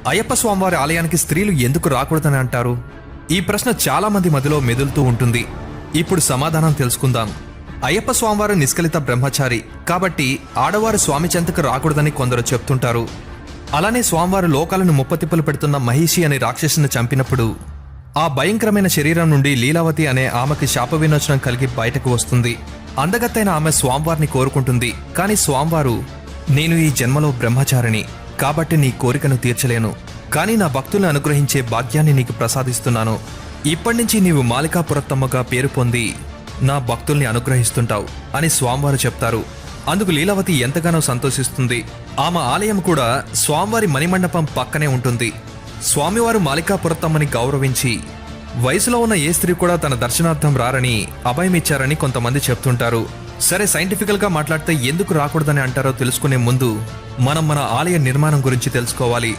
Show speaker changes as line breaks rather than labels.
అయ్యప్ప స్వామివారి ఆలయానికి స్త్రీలు ఎందుకు రాకూడదని అంటారు? ఈ ప్రశ్న చాలా మంది మధ్యలో మెదులుతూ ఉంటుంది. ఇప్పుడు సమాధానం తెలుసుకుందాం. అయ్యప్ప స్వామివారు నిష్కలిత బ్రహ్మచారి కాబట్టి ఆడవారు స్వామి చెంతకు రాకూడదని కొందరు చెప్తుంటారు. అలానే స్వామివారు లోకాలను ముప్పతిప్పలు పెడుతున్న మహిషి అనే రాక్షసుని చంపినప్పుడు ఆ భయంకరమైన శరీరం నుండి లీలావతి అనే ఆమెకి శాప విమోచనం కలిగి బయటకు వస్తుంది. అందగత్తైన ఆమె స్వామివారిని కోరుకుంటుంది. కానీ స్వామివారు, నేను ఈ జన్మలో బ్రహ్మచారిని కాబట్టి నీ కోరికను తీర్చలేను, కానీ నా భక్తులను అనుగ్రహించే భాగ్యాన్ని నీకు ప్రసాదిస్తున్నాను. ఇప్పటినుంచి నీవు మాలికాపురత్తమ్మగా పేరు పొంది నా భక్తుల్ని అనుగ్రహిస్తుంటావు అని స్వామివారు చెప్తారు. అందుకు లీలావతి ఎంతగానో సంతోషిస్తుంది. ఆమె ఆలయం కూడా స్వామివారి మణిమండపం పక్కనే ఉంటుంది. స్వామివారు మాలికాపురత్తమ్మని గౌరవించి వయసులో ఉన్న ఏ స్త్రీ కూడా తన దర్శనార్థం రారని అభయమిచ్చారని కొంతమంది చెప్తుంటారు. సరే, సైంటిఫికల్ గా మాట్లాడితే ఎందుకు రాకూడదని అంటారో తెలుసుకునే ముందు మనం మన ఆలయ నిర్మాణం గురించి తెలుసుకోవాలి.